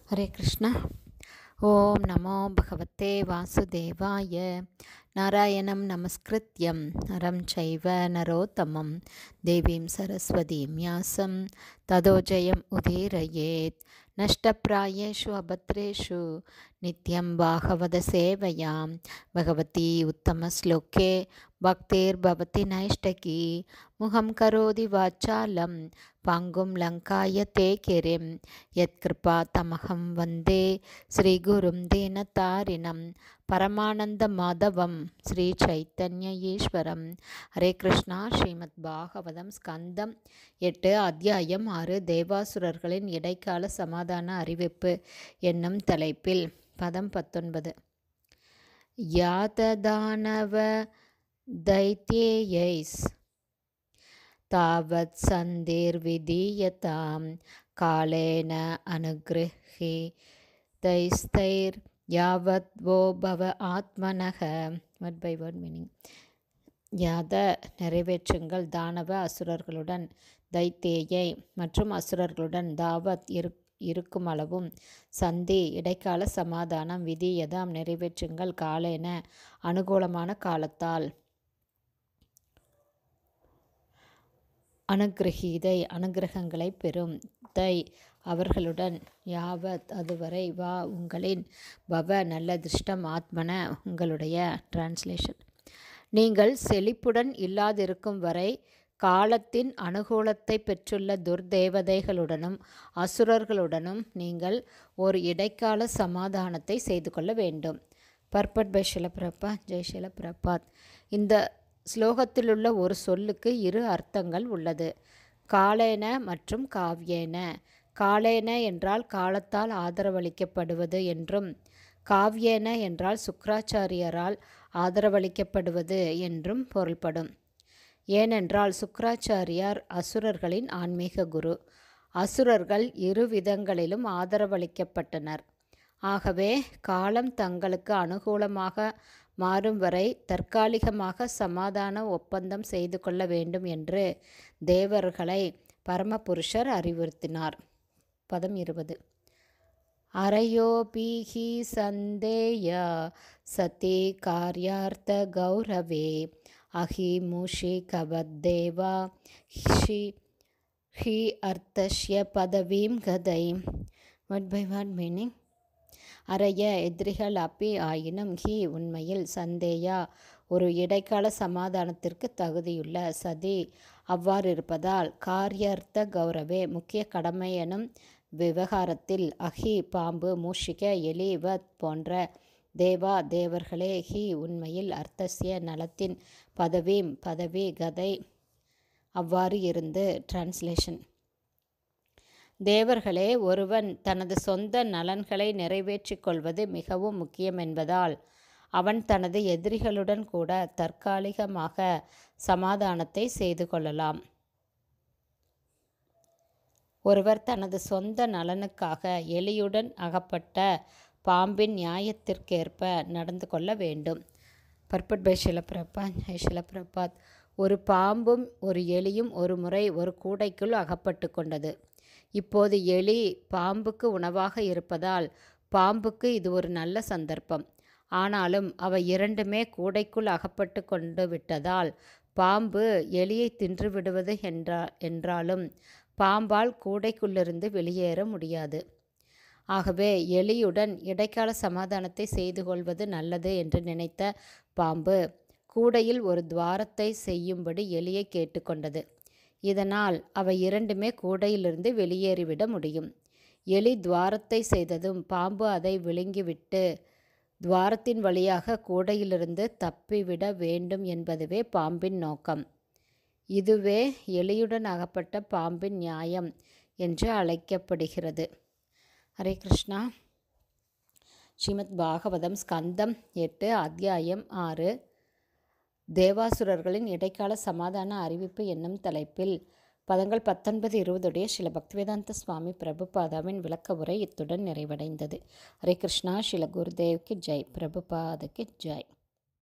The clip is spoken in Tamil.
ஹரே கிருஷ்ணா. ஓம் நமோ பகவதே வாசுதேவாய. நாராயணம் நமஸ்கிருத்யம் நரம் சைவ நரோத்தமம் தேவீம் சரஸ்வதீம் வியாசம் ததோ ஜெயம் உதீரயேத். நஷ்டப்ராயேஷு அபத்ரேஷு நித்யம் பாகவத சேவையாம் பகவதி உத்தம ஸ்லோகே பக்தேர் பவதி நைஷ்டகி. முகம் கரோதி வாச்சாலம் பாங்கும் லங்காய தே கிரிம் யத்கிருபா தமகம் வந்தே ஸ்ரீகுரும் தீனதாரிணம் பரமானந்த மாதவம் ஸ்ரீ சைத்தன்ய ஈஸ்வரம். ஹரே கிருஷ்ணா. ஸ்ரீமத் பாகவதம் ஸ்கந்தம் 8 அத்தியாயம் 6 தேவாசுரர்களின் இடைக்கால சமாதான அறிவிப்பு என்னும் தலைப்பில் பதம் 19. யாததானவ தைத்யேயைஸ் தாவத் சந்தேர் விதீயதாம் காலேன அனுக்ருஹி தைஸ்தைர் யாவத் வோ பவ ஆத்மனக. Word by word meaning. யாத நிறைவேற்றுங்கள் தானவ அசுரர்களுடன், தைத்தேயை மற்றும் அசுரர்களுடன், தாவத் இருக்கும் அளவும், சந்தி இடைக்கால சமாதானம், விதியதாம் நிறைவேற்றுங்கள், காலேன அனுகூலமான காலத்தால், அனுகிரகீதை அனுகிரகங்களை பெறும், தை அவர்களுடன், யாவத் அதுவரை, வா உங்களின், பவ நல்ல திருஷ்டம், ஆத்மன உங்களுடைய. டிரான்ஸ்லேஷன். நீங்கள் செழிப்புடன் இல்லாதிருக்கும் வரை காலத்தின் அனுகூலத்தை பெற்றுள்ள துர்தேவதைகளுடனும் அசுரர்களுடனும் நீங்கள் ஒரு இடைக்கால சமாதானத்தை செய்து கொள்ள வேண்டும். பர்பட் பை ஷில பிரபாத். ஜெய் ஷில பிரபாத். இந்த ஸ்லோகத்திலுள்ள ஒரு சொல்லுக்கு 2 அர்த்தங்கள் உள்ளது. காலேன மற்றும் காவ்யேன. காலேன என்றால் காலத்தால் ஆதரவளிக்கப்படுவது என்றும், காவ்யேன என்றால் சுக்ராச்சாரியரால் ஆதரவளிக்கப்படுவது என்றும் பொருள்படும். ஏனென்றால் சுக்ராச்சாரியார் அசுரர்களின் ஆன்மீக குரு. அசுரர்கள் 2 விதங்களிலும் ஆதரவளிக்கப்பட்டனர். ஆகவே காலம் தங்களுக்கு அனுகூலமாக மாறும் வரை தற்காலிகமாக சமாதான ஒப்பந்தம் செய்து கொள்ள வேண்டும் என்று தேவர்களை பரமபுருஷர் அறிவுறுத்தினார். பதம் 20. அரயோபீஹி சந்தேயா சதி கார்யார்த்த கௌரவே அஹி மூஷி கவத்தேவா ஹி அர்த்தஸ்ய பதவீம் கதை. Word by word meaning. அறைய எதிரிகள் அப்பி ஆயினும், ஹி உண்மையில், சந்தேயா ஒரு இடைக்கால சமாதானத்திற்கு தகுதியுள்ள, சதி அவ்வாறு இருப்பதால், கார்யார்த்த கௌரவே முக்கிய கடமை எனும் விவகாரத்தில், அஹி பாம்பு, மூஷிக எலி, வத் போன்ற, தேவா தேவர்களே, ஹி உண்மையில், அர்த்தஸ்ய நலத்தின், பதவீம் பதவி, கதை அவ்வாறு இருந்து. டிரான்ஸ்லேஷன். தேவர்களே, ஒருவன் தனது சொந்த நலன்களை நிறைவேற்றிக் கொள்வது மிகவும் முக்கியம் என்பதால் அவன் தனது எதிரிகளுடன் கூட தற்காலிகமாக சமாதானத்தை செய்து கொள்ளலாம். ஒருவர் தனது சொந்த நலனுக்காக எலியுடன் அகப்பட்ட பாம்பின் நியாயத்திற்கேற்ப நடந்து கொள்ள வேண்டும். பர்பட் பை ஷில பிரபாத். ஷில பிரபாத். ஒரு பாம்பும் ஒரு எலியும் ஒரு முறை ஒரு கூடைக்குள் அகப்பட்டு கொண்டது. இப்போது எலி பாம்புக்கு உணவாக இருப்பதால் பாம்புக்கு இது ஒரு நல்ல சந்தர்ப்பம். ஆனாலும் அவை இரண்டுமே கூடைக்குள் அகப்பட்டு கொண்டு விட்டதால் பாம்பு எலியை தின்று விடுவது என்றாலும் பாம்பால் கூடைக்குள்ளிருந்து வெளியேற முடியாது. ஆகவே எலியுடன் இடைக்கால சமாதானத்தை செய்து கொள்வது நல்லது என்று நினைத்த பாம்பு கூடையில் ஒரு துவாரத்தை செய்யும்படி எலியை கேட்டுக்கொண்டது. இதனால் அவை இரண்டுமே கூடையிலிருந்து வெளியேறிவிட முடியும். எலி துவாரத்தை செய்ததும் பாம்பு அதை விழுங்கிவிட்டு துவாரத்தின் வழியாக கூடையிலிருந்து தப்பிவிட வேண்டும் என்பதுவே பாம்பின் நோக்கம். இதுவே எலியுடன் அகப்பட்ட பாம்பின் நியாயம் என்று அழைக்கப்படுகிறது. ஹரே கிருஷ்ணா. ஸ்ரீமத் பாகவதம் ஸ்கந்தம் 8 அத்தியாயம் 6 தேவாசுரர்களின் இடைக்கால சமாதான அறிவிப்பு என்னும் தலைப்பில் பதங்கள் 19-20 ஸ்ரீல பக்திவேதாந்த சுவாமி பிரபுபாதாவின் விளக்க உரை இத்துடன் நிறைவடைந்தது. ஹரே கிருஷ்ணா. ஸ்ரீல குருதேவ்க்கு ஜெய். பிரபுபாதுக்கு ஜெய்.